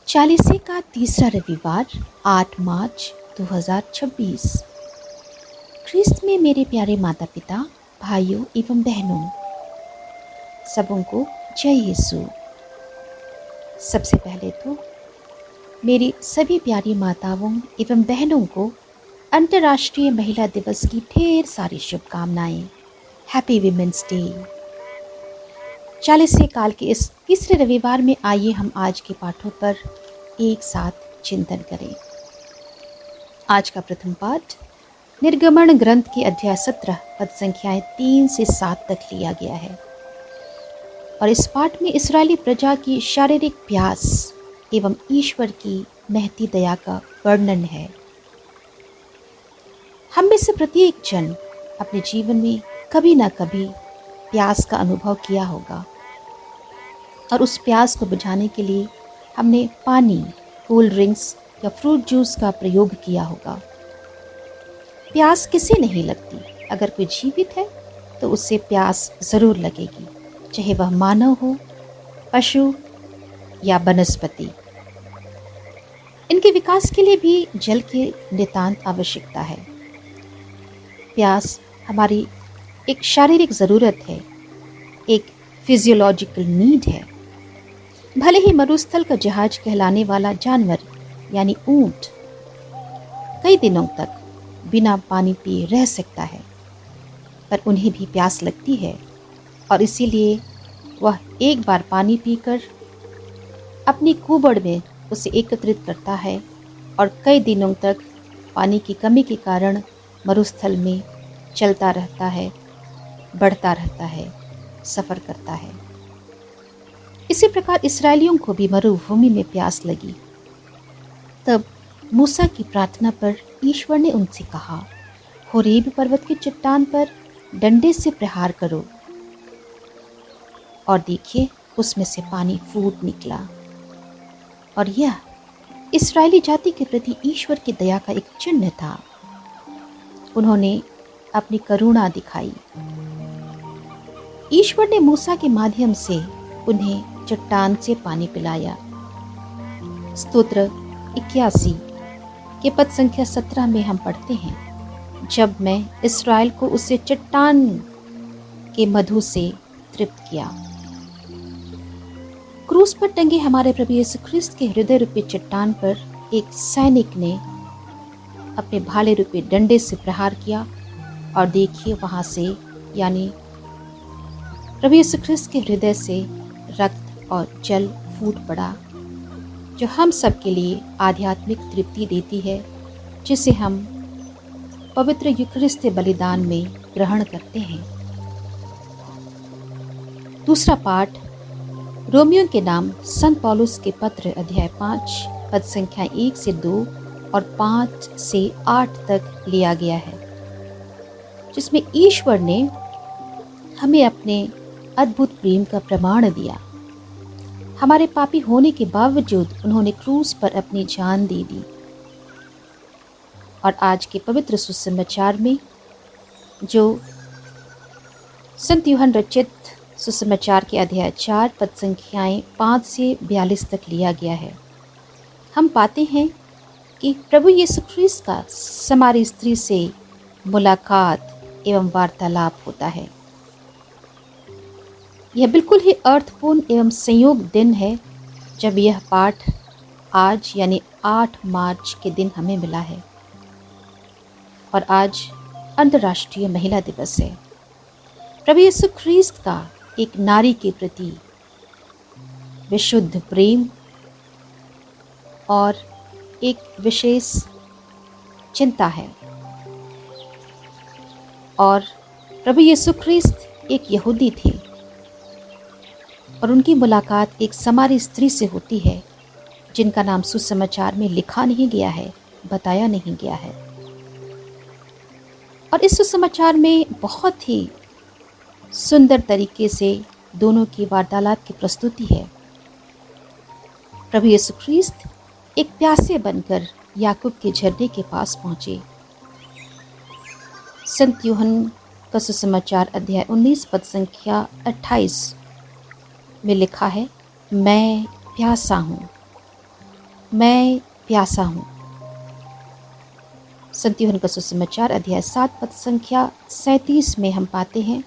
चालीसे का तीसरा रविवार 8 मार्च 2026। ख्रिस्त में मेरे प्यारे माता पिता, भाइयों एवं बहनों, सबों को जय यीशु। सबसे पहले तो मेरी सभी प्यारी माताओं एवं बहनों को अंतर्राष्ट्रीय महिला दिवस की ढेर सारी शुभकामनाएं। Happy women's day. चालीसे काल के इस तीसरे रविवार में आइए हम आज के पाठों पर एक साथ चिंतन करें। आज का प्रथम पाठ निर्गमन ग्रंथ के अध्याय 17 पद संख्याएं 3 से 7 तक लिया गया है और इस पाठ में इस्राएली प्रजा की शारीरिक प्यास एवं ईश्वर की महती दया का वर्णन है। हम में से प्रत्येक जन अपने जीवन में कभी ना कभी प्यास का अनुभव किया होगा और उस प्यास को बुझाने के लिए हमने पानी, कोल्ड ड्रिंक्स या फ्रूट जूस का प्रयोग किया होगा। प्यास किसे नहीं लगती? अगर कोई जीवित है तो उससे प्यास जरूर लगेगी, चाहे वह मानव हो, पशु या वनस्पति। इनके विकास के लिए भी जल की नितांत आवश्यकता है। प्यास हमारी एक शारीरिक ज़रूरत है, एक फिजियोलॉजिकल नीड है। भले ही मरुस्थल का जहाज कहलाने वाला जानवर यानी ऊंट कई दिनों तक बिना पानी पिए रह सकता है, पर उन्हें भी प्यास लगती है और इसीलिए वह एक बार पानी पीकर अपनी कुबड़ में उसे एकत्रित करता है और कई दिनों तक पानी की कमी के कारण मरुस्थल में चलता रहता है, बढ़ता रहता है, सफ़र करता है। इसी प्रकार इस्राएलियों को भी मरुभूमि में प्यास लगी। तब मूसा की प्रार्थना पर ईश्वर ने उनसे कहा, होरेब पर्वत की चट्टान पर डंडे से प्रहार करो, और देखिए उसमें से पानी फूट निकला। और यह इस्राएली जाति के प्रति ईश्वर की दया का एक चिन्ह था। उन्होंने अपनी करुणा दिखाई। ईश्वर ने मूसा के माध्यम से उन्हें चट्टान से पानी पिलाया। स्तोत्र 81 के पद संख्या 17 में हम पढ़ते हैं, जब मैं इस्राएल को उससे चट्टान के मधु से तृप्त किया। क्रूस पर टंगे हमारे प्रभु यीशु ख्रिस्त के हृदय रूपी चट्टान पर एक सैनिक ने अपने भाले रूपी डंडे से प्रहार किया और देखिए वहां से यानी प्रभु यीशु ख्रिस्त के हृदय से रक्त और जल फूट पड़ा, जो हम सब के लिए आध्यात्मिक तृप्ति देती है, जिसे हम पवित्र यूखरिस्त बलिदान में ग्रहण करते हैं। दूसरा पाठ रोमियो के नाम संत पौलुस के पत्र अध्याय 5 पद संख्या 1 से 2 और 5 से 8 तक लिया गया है, जिसमें ईश्वर ने हमें अपने अद्भुत प्रेम का प्रमाण दिया। हमारे पापी होने के बावजूद उन्होंने क्रूस पर अपनी जान दे दी। और आज के पवित्र सुसमाचार में, जो संत यूहन्ना रचित सुसमाचार के अध्याय 4 पद संख्याएं 5 से 42 तक लिया गया है, हम पाते हैं कि प्रभु यीशु ख्रिस्त का समारी स्त्री से मुलाकात एवं वार्तालाप होता है। यह बिल्कुल ही अर्थपूर्ण एवं संयोग दिन है जब यह पाठ आज यानी 8 मार्च के दिन हमें मिला है और आज अंतर्राष्ट्रीय महिला दिवस है। प्रभु यीशु ख्रिस्त का एक नारी के प्रति विशुद्ध प्रेम और एक विशेष चिंता है। और प्रभु यीशु ख्रिस्त एक यहूदी थे और उनकी मुलाकात एक समारी स्त्री से होती है, जिनका नाम सुसमाचार में लिखा नहीं गया है, बताया नहीं गया है। और इस सुसमाचार में बहुत ही सुंदर तरीके से दोनों की वार्तालाप की प्रस्तुति है। प्रभु यीशु ख्रिस्त एक प्यासे बनकर याकूब के झरने के पास पहुंचे। संत यूहन्ना का सुसमाचार अध्याय 19 पद संख्या 28 में लिखा है, मैं प्यासा हूँ। मैं प्यासा हूँ। संत यूहन्ना का सुसमाचार अध्याय 7 पद संख्या 37 में हम पाते हैं,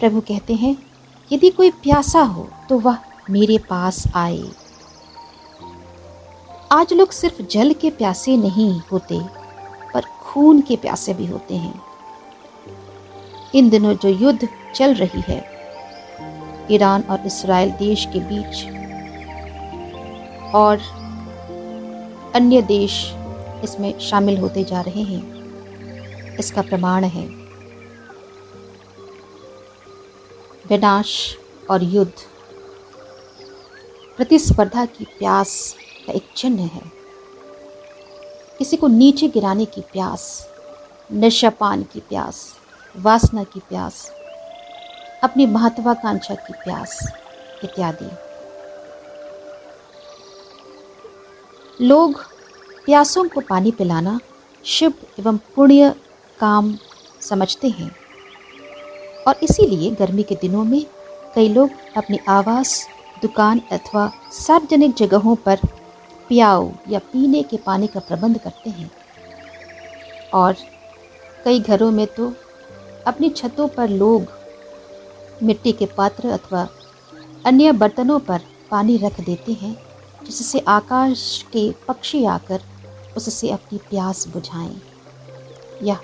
प्रभु कहते हैं, यदि कोई प्यासा हो तो वह मेरे पास आए। आज लोग सिर्फ जल के प्यासे नहीं होते, पर खून के प्यासे भी होते हैं। इन दिनों जो युद्ध चल रही है ईरान और इस्राएल देश के बीच, और अन्य देश इसमें शामिल होते जा रहे हैं, इसका प्रमाण है विनाश और युद्ध, प्रतिस्पर्धा की प्यास का एक चिन्ह है। किसी को नीचे गिराने की प्यास, नशापान की प्यास, वासना की प्यास, अपनी महत्वाकांक्षा की प्यास इत्यादि। लोग प्यासों को पानी पिलाना शुभ एवं पुण्य काम समझते हैं, और इसीलिए गर्मी के दिनों में कई लोग अपनी आवास, दुकान अथवा सार्वजनिक जगहों पर पियाओ या पीने के पानी का प्रबंध करते हैं। और कई घरों में तो अपनी छतों पर लोग मिट्टी के पात्र अथवा अन्य बर्तनों पर पानी रख देते हैं, जिससे आकाश के पक्षी आकर उससे अपनी प्यास बुझाएं। यह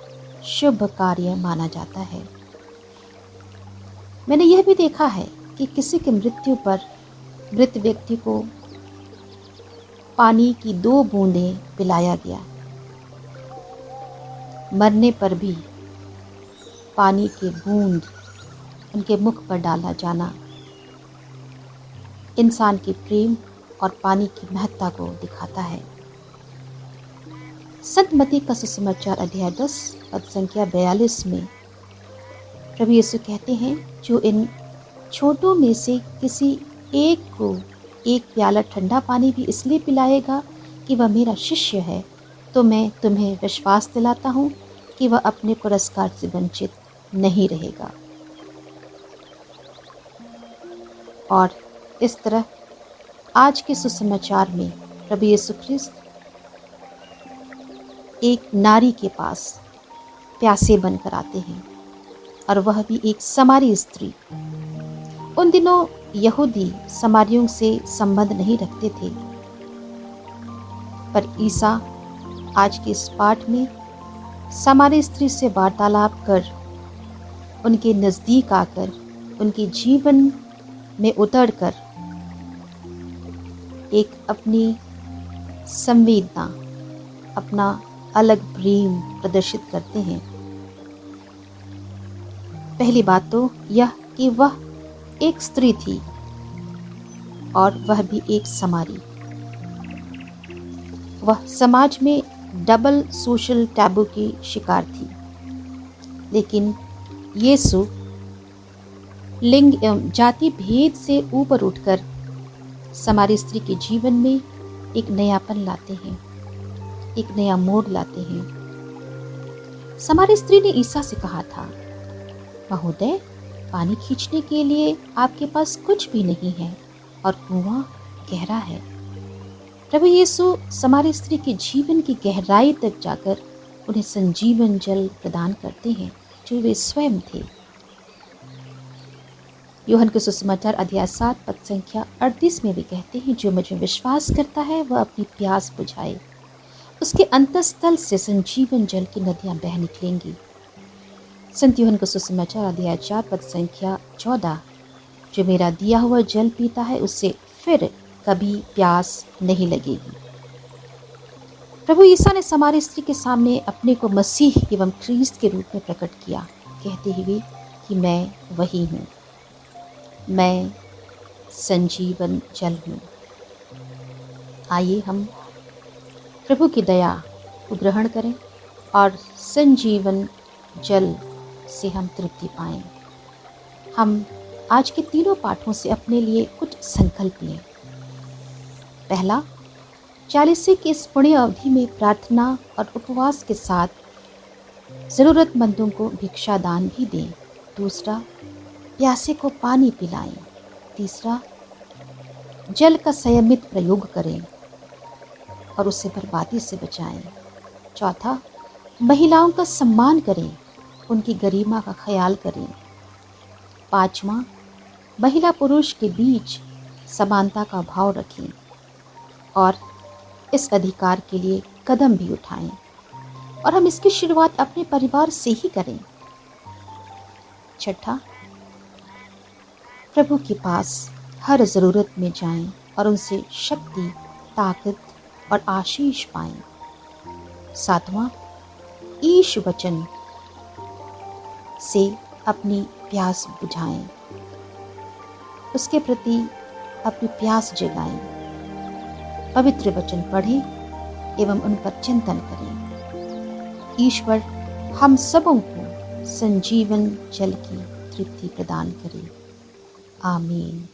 शुभ कार्य माना जाता है। मैंने यह भी देखा है कि किसी की मृत्यु पर मृत व्यक्ति को पानी की 2 बूंदें पिलाया गया। मरने पर भी पानी की बूंद उनके मुख पर डाला जाना इंसान के प्रेम और पानी की महत्ता को दिखाता है। संत मत्ती का सुसमाचार अध्याय 10 पद संख्या 42 में प्रभु यीशु कहते हैं, जो इन छोटों में से किसी एक को एक प्याला ठंडा पानी भी इसलिए पिलाएगा कि वह मेरा शिष्य है, तो मैं तुम्हें विश्वास दिलाता हूँ कि वह अपने पुरस्कार से वंचित नहीं रहेगा। और इस तरह आज के सुसमाचार में प्रभु यीशु ख्रिस्त एक नारी के पास प्यासे बनकर आते हैं, और वह भी एक समारी स्त्री। उन दिनों यहूदी समारियों से संबंध नहीं रखते थे, पर ईसा आज के इस पाठ में समारी स्त्री से वार्तालाप कर, उनके नज़दीक आकर, उनके जीवन में उतरकर एक अपनी संवेदना, अपना अलग प्रेम प्रदर्शित करते हैं। पहली बात तो यह कि वह एक स्त्री थी और वह भी एक समारी। वह समाज में डबल सोशल टैबू की शिकार थी, लेकिन यीशु लिंग एवं जाति भेद से ऊपर उठकर समारी स्त्री के जीवन में एक नयापन लाते हैं, एक नया मोड़ लाते हैं। समारी स्त्री ने ईसा से कहा था, महोदय, पानी खींचने के लिए आपके पास कुछ भी नहीं है और कुआं गहरा है। प्रभु यीशु समारी स्त्री के जीवन की गहराई तक जाकर उन्हें संजीवन जल प्रदान करते हैं, जो वे स्वयं थे। यूहन्ना के सुसमाचार अध्याय 7 पद संख्या 38 में भी कहते हैं, जो मुझ में विश्वास करता है वह अपनी प्यास बुझाए, उसके अंतःस्थल से संजीवन जल की नदियां बह निकलेंगी। संत यूहन्ना का सुसमाचार अध्याय 4 पद संख्या 14, जो मेरा दिया हुआ जल पीता है उससे फिर कभी प्यास नहीं लगेगी। प्रभु ईसा ने समारी स्त्री के सामने अपने को मसीह एवं ख्रीस्त के रूप में प्रकट किया, कहते हुए कि मैं वही हूँ, मैं संजीवन जल हूँ। आइए हम प्रभु की दया को ग्रहण करें और संजीवन जल से हम तृप्ति पाएं। हम आज के तीनों पाठों से अपने लिए कुछ संकल्प लें। पहला, 40 की इस पुण्य अवधि में प्रार्थना और उपवास के साथ ज़रूरतमंदों को भिक्षा दान भी दें। दूसरा, प्यासे को पानी पिलाएं। तीसरा, जल का संयमित प्रयोग करें और उसे बर्बादी से बचाएं। चौथा, महिलाओं का सम्मान करें, उनकी गरिमा का ख्याल करें। पांचवा, महिला पुरुष के बीच समानता का भाव रखें और इस अधिकार के लिए कदम भी उठाएं। और हम इसकी शुरुआत अपने परिवार से ही करें। छठा, प्रभु के पास हर ज़रूरत में जाएं और उनसे शक्ति, ताकत और आशीष पाएं। सातवां, ईश वचन से अपनी प्यास बुझाएं, उसके प्रति अपनी प्यास जगाएं, पवित्र वचन पढ़ें एवं उन पर चिंतन करें। ईश्वर हम सबों को संजीवन जल की तृप्ति प्रदान करे। आमीन।